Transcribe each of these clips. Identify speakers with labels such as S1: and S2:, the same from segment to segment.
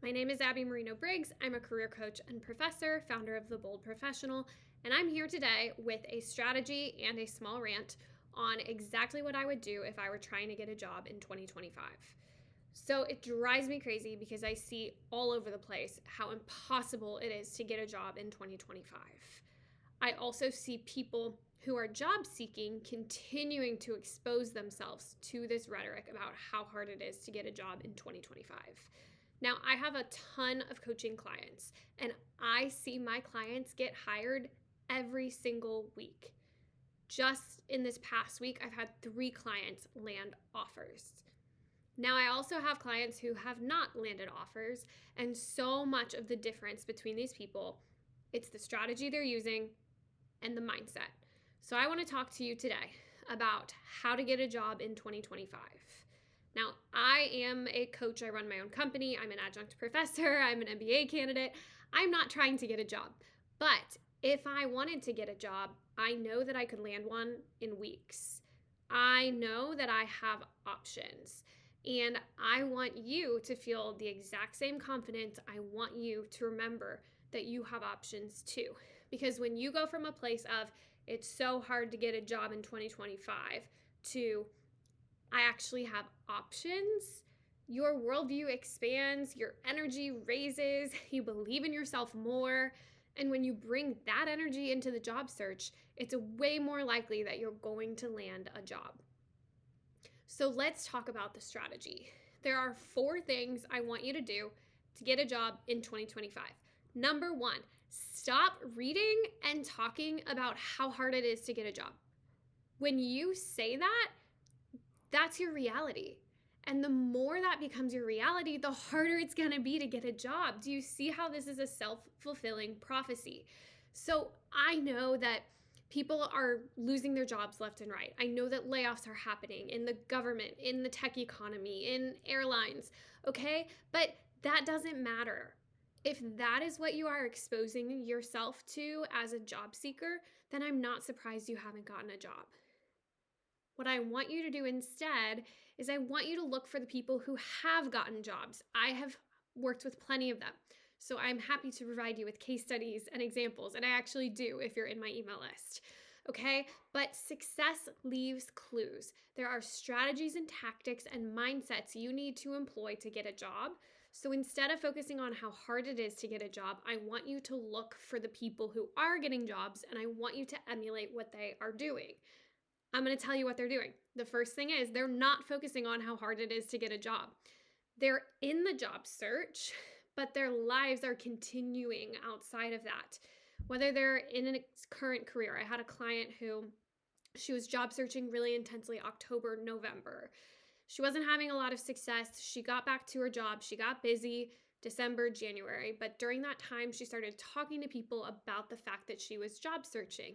S1: My name is Abby Marino-Briggs. I'm a career coach and professor, founder of The Bold Professional, and I'm here today with a strategy and a small rant on exactly what I would do if I were trying to get a job in 2025. So it drives me crazy because I see all over the place how impossible it is to get a job in 2025. I also see people who are job seeking continuing to expose themselves to this rhetoric about how hard it is to get a job in 2025. Now, I have a ton of coaching clients, and I see my clients get hired every single week. Just in this past week, I've had 3 clients land offers. Now, I also have clients who have not landed offers, and so much of the difference between these people, it's the strategy they're using and the mindset. So I want to talk to you today about how to get a job in 2025. Now, I am a coach. I run my own company. I'm an adjunct professor. I'm an MBA candidate. I'm not trying to get a job. But if I wanted to get a job, I know that I could land one in weeks. I know that I have options. And I want you to feel the exact same confidence. I want you to remember that you have options too. Because when you go from a place of it's so hard to get a job in 2025 to I actually have options, your worldview expands, your energy raises, you believe in yourself more. And when you bring that energy into the job search, it's way more likely that you're going to land a job. So let's talk about the strategy. There are 4 things I want you to do to get a job in 2025. Number 1, stop reading and talking about how hard it is to get a job. When you say that, that's your reality. And the more that becomes your reality, the harder it's going to be to get a job. Do you see how this is a self-fulfilling prophecy? So I know that people are losing their jobs left and right. I know that layoffs are happening in the government, in the tech economy, in airlines, okay? But that doesn't matter. If that is what you are exposing yourself to as a job seeker, then I'm not surprised you haven't gotten a job. What I want you to do instead is I want you to look for the people who have gotten jobs. I have worked with plenty of them. So I'm happy to provide you with case studies and examples, and I actually do if you're in my email list. Okay? But success leaves clues. There are strategies and tactics and mindsets you need to employ to get a job. So instead of focusing on how hard it is to get a job, I want you to look for the people who are getting jobs, and I want you to emulate what they are doing. I'm going to tell you what they're doing. The first thing is they're not focusing on how hard it is to get a job. They're in the job search, but their lives are continuing outside of that. Whether they're in a current career. I had a client who she was job searching really intensely October, November. She wasn't having a lot of success. She got back to her job. She got busy December, January. But during that time, she started talking to people about the fact that she was job searching.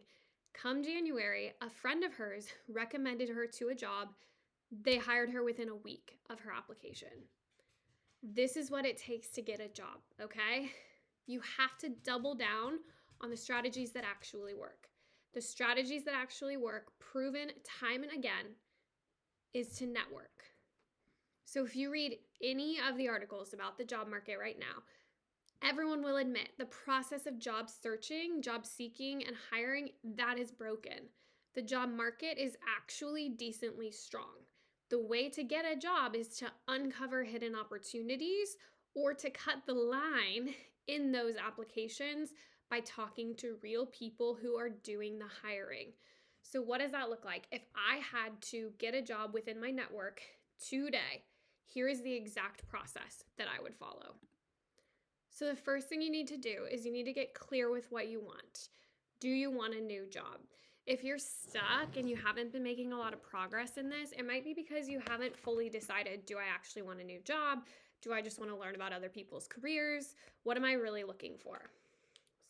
S1: Come January, a friend of hers recommended her to a job. They hired her within a week of her application. This is what it takes to get a job, okay? You have to double down on the strategies that actually work. The strategies that actually work, proven time and again, is to network. So if you read any of the articles about the job market right now, everyone will admit the process of job searching, job seeking, and hiring, that is broken. The job market is actually decently strong. The way to get a job is to uncover hidden opportunities or to cut the line in those applications by talking to real people who are doing the hiring. So what does that look like? If I had to get a job within my network today, here is the exact process that I would follow. So the first thing you need to do is you need to get clear with what you want. Do you want a new job? If you're stuck and you haven't been making a lot of progress in this, it might be because you haven't fully decided, do I actually want a new job? Do I just want to learn about other people's careers? What am I really looking for?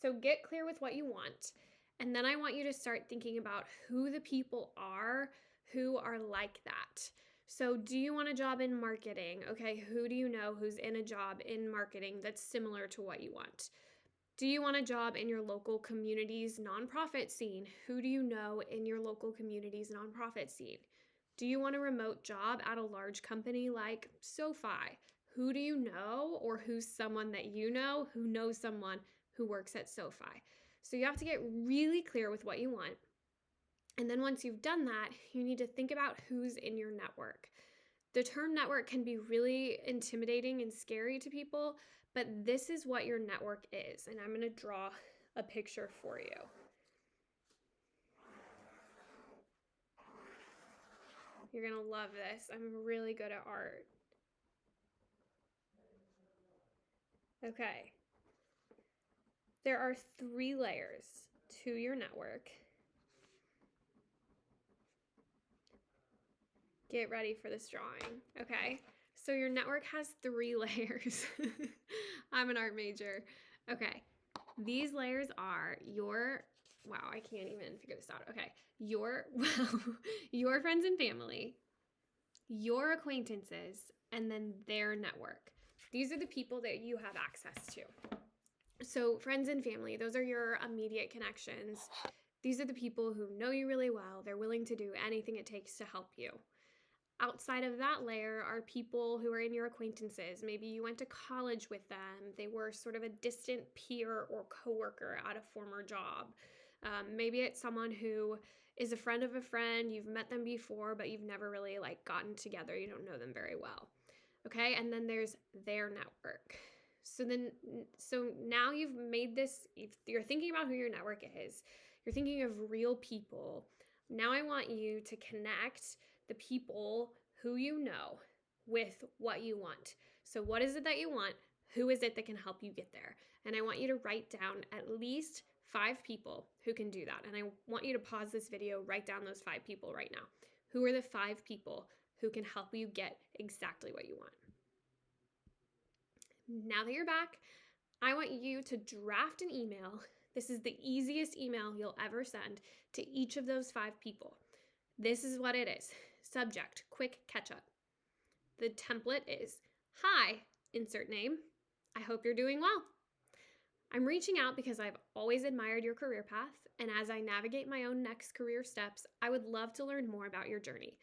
S1: So get clear with what you want. And then I want you to start thinking about who the people are who are like that. So do you want a job in marketing? Okay, who do you know who's in a job in marketing that's similar to what you want? Do you want a job in your local community's nonprofit scene? Who do you know in your local community's nonprofit scene? Do you want a remote job at a large company like SoFi? who do you know, or who's someone that you know who knows someone who works at SoFi. So you have to get really clear with what you want. And then once you've done that, you need to think about who's in your network. The term network can be really intimidating and scary to people, but this is what your network is. And I'm going to draw a picture for you. You're going to love this. I'm really good at art. Okay. There are 3 layers to your network. Get ready for this drawing. Okay. So your network has 3 layers. I'm an art major. Okay. These layers are wow, I can't even figure this out. Okay. Your friends and family, your acquaintances, and then their network. These are the people that you have access to. So friends and family, those are your immediate connections. These are the people who know you really well. They're willing to do anything it takes to help you. Outside of that layer are people who are in your acquaintances. Maybe you went to college with them. They were sort of a distant peer or coworker at a former job. Maybe it's someone who is a friend of a friend. You've met them before, but you've never really gotten together. You don't know them very well. Okay, and then there's their network. So now you've made this, you're thinking about who your network is. You're thinking of real people. Now I want you to connect the people who you know with what you want. So what is it that you want? Who is it that can help you get there? And I want you to write down at least 5 people who can do that. And I want you to pause this video, write down those 5 people right now. Who are the 5 people who can help you get exactly what you want? Now that you're back, I want you to draft an email. This is the easiest email you'll ever send to each of those 5 people. This is what it is. Subject, quick catch up. The template is, hi, insert name. I hope you're doing well. I'm reaching out because I've always admired your career path, and as I navigate my own next career steps, I would love to learn more about your journey.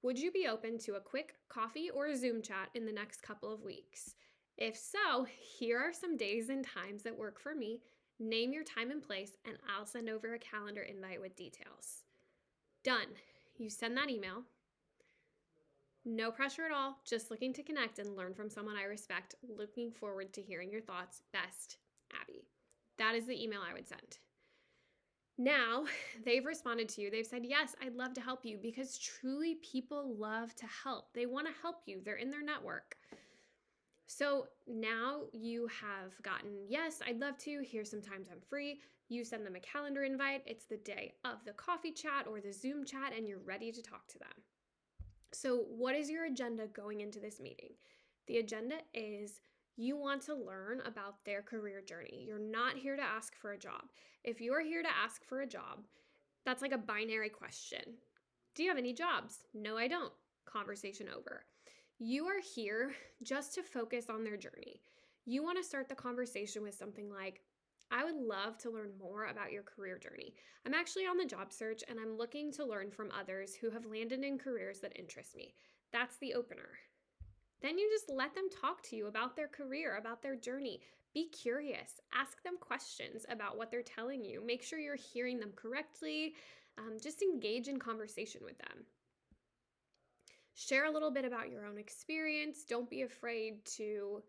S1: Would you be open to a quick coffee or Zoom chat in the next couple of weeks? If so, here are some days and times that work for me. Name your time and place, and I'll send over a calendar invite with details. Done. You send that email. No pressure at all, just looking to connect and learn from someone I respect. Looking forward to hearing your thoughts. Best, Abby. That is the email I would send. Now, they've responded to you. They've said, yes, I'd love to help you, because truly people love to help. They want to help you. They're in their network. So now you have gotten, yes, I'd love to. Here's some times I'm free. You send them a calendar invite. It's the day of the coffee chat or the Zoom chat, and you're ready to talk to them. So what is your agenda going into this meeting? The agenda is you want to learn about their career journey. You're not here to ask for a job. If you're here to ask for a job, that's like a binary question. Do you have any jobs? No, I don't. Conversation over. You are here just to focus on their journey. You want to start the conversation with something like, I would love to learn more about your career journey. I'm actually on the job search and I'm looking to learn from others who have landed in careers that interest me. That's the opener. Then you just let them talk to you about their career, about their journey. Be curious. Ask them questions about what they're telling you. Make sure you're hearing them correctly. Just engage in conversation with them. Share a little bit about your own experience. Don't be afraid to,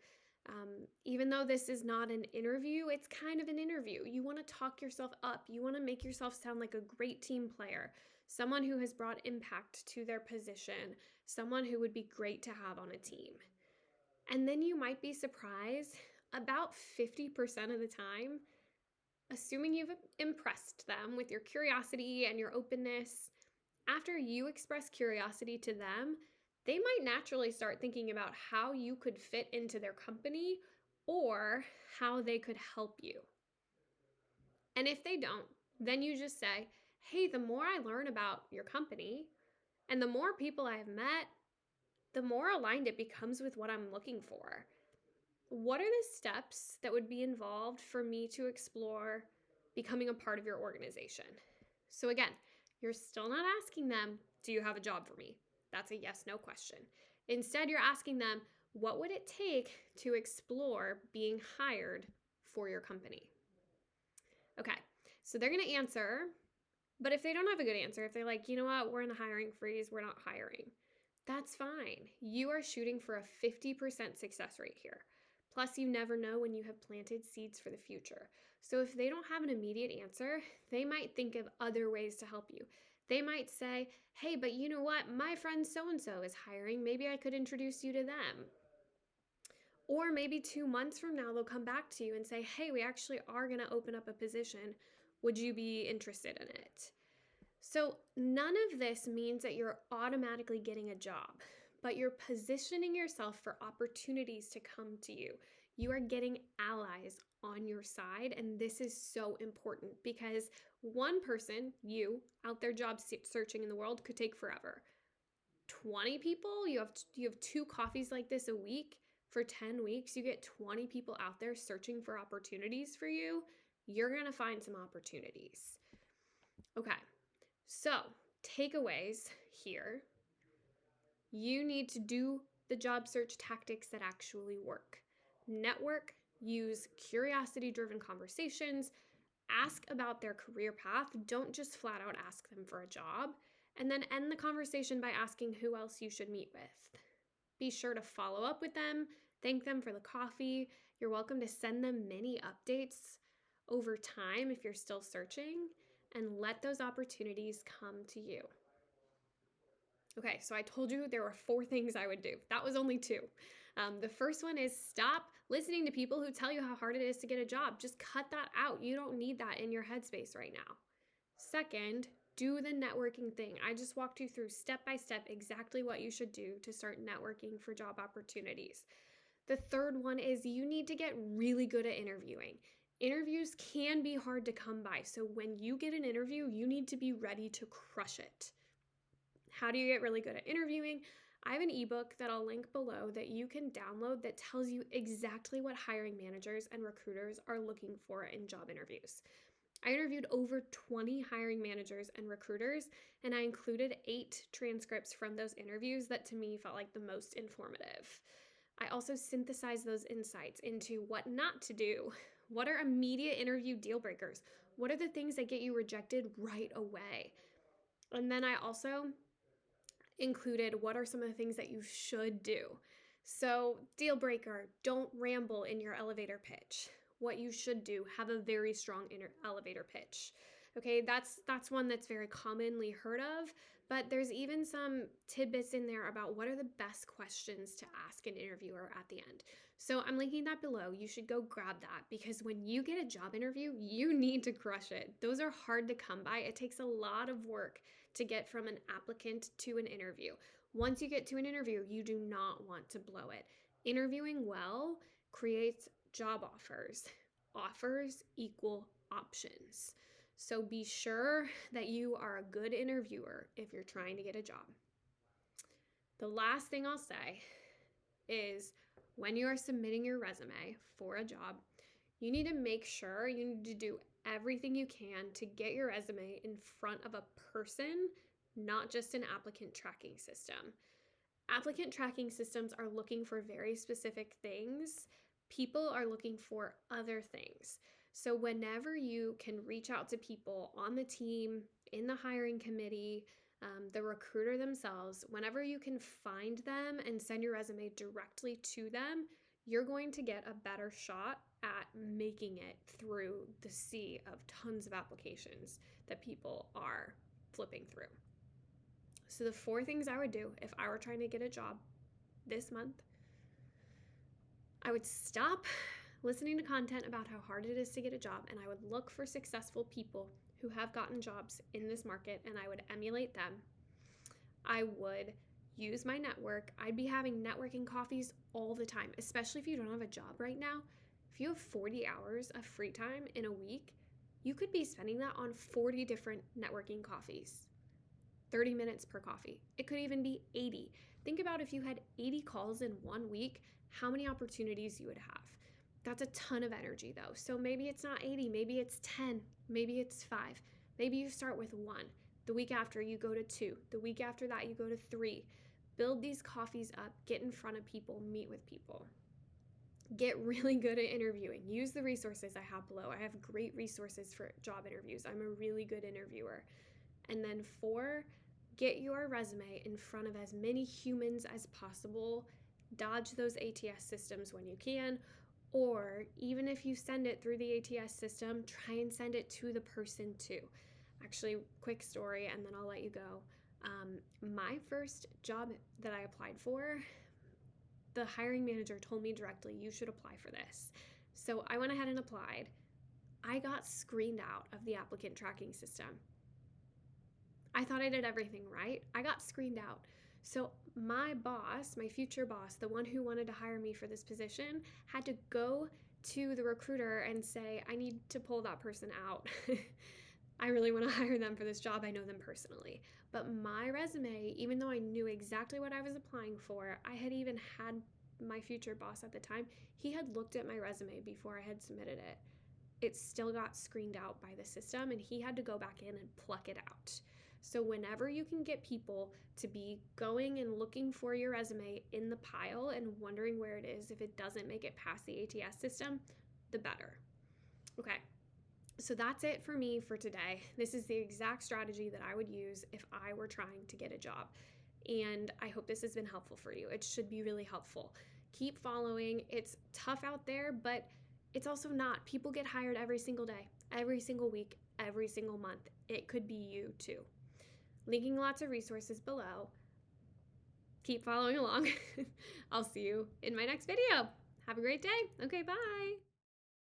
S1: even though this is not an interview, it's kind of an interview. You want to talk yourself up. You want to make yourself sound like a great team player, someone who has brought impact to their position, someone who would be great to have on a team. And then you might be surprised, about 50% of the time, assuming you've impressed them with your curiosity and your openness, after you express curiosity to them, they might naturally start thinking about how you could fit into their company or how they could help you. And if they don't, then you just say, hey, the more I learn about your company and the more people I've met, the more aligned it becomes with what I'm looking for. What are the steps that would be involved for me to explore becoming a part of your organization? So again, you're still not asking them, do you have a job for me? That's a yes/no question. Instead, you're asking them, What would it take to explore being hired for your company? Okay, so they're going to answer, but if they don't have a good answer, if they're like, you know what, we're in a hiring freeze, we're not hiring, that's fine. You are shooting for a 50% success rate here. Plus, you never know when you have planted seeds for the future. So if they don't have an immediate answer, they might think of other ways to help you. They might say, hey, but you know what? My friend so-and-so is hiring. Maybe I could introduce you to them. Or maybe 2 months from now, they'll come back to you and say, hey, we actually are going to open up a position. Would you be interested in it? So none of this means that you're automatically getting a job, but you're positioning yourself for opportunities to come to you. You are getting allies on your side, and this is so important because one person, you, out there job searching in the world could take forever. 20 people, you have 2 coffees like this a week for 10 weeks, you get 20 people out there searching for opportunities for you. You're going to find some opportunities. Okay. So, takeaways here. You need to do the job search tactics that actually work. Network, use curiosity-driven conversations, ask about their career path. Don't just flat out ask them for a job. And then end the conversation by asking who else you should meet with. Be sure to follow up with them, thank them for the coffee. You're welcome to send them many updates over time if you're still searching, and let those opportunities come to you. Okay, so I told you there were 4 things I would do. That was only 2. The first one is stop listening to people who tell you how hard it is to get a job. Just cut that out. You don't need that in your headspace right now. Second, do the networking thing. I just walked you through step by step exactly what you should do to start networking for job opportunities. The third one is you need to get really good at interviewing. Interviews can be hard to come by, so when you get an interview, you need to be ready to crush it. How do you get really good at interviewing? I have an ebook that I'll link below that you can download that tells you exactly what hiring managers and recruiters are looking for in job interviews. I interviewed over 20 hiring managers and recruiters, and I included 8 transcripts from those interviews that to me felt like the most informative. I also synthesized those insights into what not to do. What are immediate interview deal breakers? What are the things that get you rejected right away? And then I also included what are some of the things that you should do. So, deal breaker, don't ramble in your elevator pitch. What you should do, have a very strong elevator pitch. Okay, that's one that's very commonly heard of, but there's even some tidbits in there about what are the best questions to ask an interviewer at the end. So I'm linking that below. You should go grab that because when you get a job interview, you need to crush it. Those are hard to come by. It takes a lot of work to get from an applicant to an interview. Once you get to an interview, you do not want to blow it. Interviewing well creates job offers. Offers equal options. So be sure that you are a good interviewer if you're trying to get a job. The last thing I'll say is when you are submitting your resume for a job, you need to make sure you need to do everything you can to get your resume in front of a person, not just an applicant tracking system. Applicant tracking systems are looking for very specific things. People are looking for other things. So whenever you can reach out to people on the team, in the hiring committee, the recruiter themselves, whenever you can find them and send your resume directly to them, you're going to get a better shot at making it through the sea of tons of applications that people are flipping through. So the 4 things I would do if I were trying to get a job this month, I would stop listening to content about how hard it is to get a job, and I would look for successful people who have gotten jobs in this market, and I would emulate them. I would use my network. I'd be having networking coffees all the time, especially if you don't have a job right now. If you have 40 hours of free time in a week, you could be spending that on 40 different networking coffees, 30 minutes per coffee. It could even be 80. Think about if you had 80 calls in 1 week, how many opportunities you would have. That's a ton of energy though. So maybe it's not 80, maybe it's 10, maybe it's 5. Maybe you start with 1. The week after you go to 2. The week after that you go to 3. Build these coffees up, get in front of people, meet with people. Get really good at interviewing. Use the resources I have below. I have great resources for job interviews. I'm a really good interviewer. And then 4, get your resume in front of as many humans as possible. Dodge those ATS systems when you can. Or even if you send it through the ATS system, try and send it to the person too. Actually, quick story, and then I'll let you go. My first job that I applied for, the hiring manager told me directly, you should apply for this. So I went ahead and applied. I got screened out of the applicant tracking system. I thought I did everything right. I got screened out. So my boss, my future boss, the one who wanted to hire me for this position, had to go to the recruiter and say, I need to pull that person out. I really want to hire them for this job. I know them personally. But my resume, even though I knew exactly what I was applying for, I had even had my future boss at the time, he had looked at my resume before I had submitted it. It still got screened out by the system, and he had to go back in and pluck it out. So whenever you can get people to be going and looking for your resume in the pile and wondering where it is, if it doesn't make it past the ATS system, the better. Okay. So that's it for me for today. This is the exact strategy that I would use if I were trying to get a job. And I hope this has been helpful for you. It should be really helpful. Keep following. It's tough out there, but it's also not. People get hired every single day, every single week, every single month. It could be you too. Linking lots of resources below. Keep following along. I'll see you in my next video. Have a great day. Okay, bye.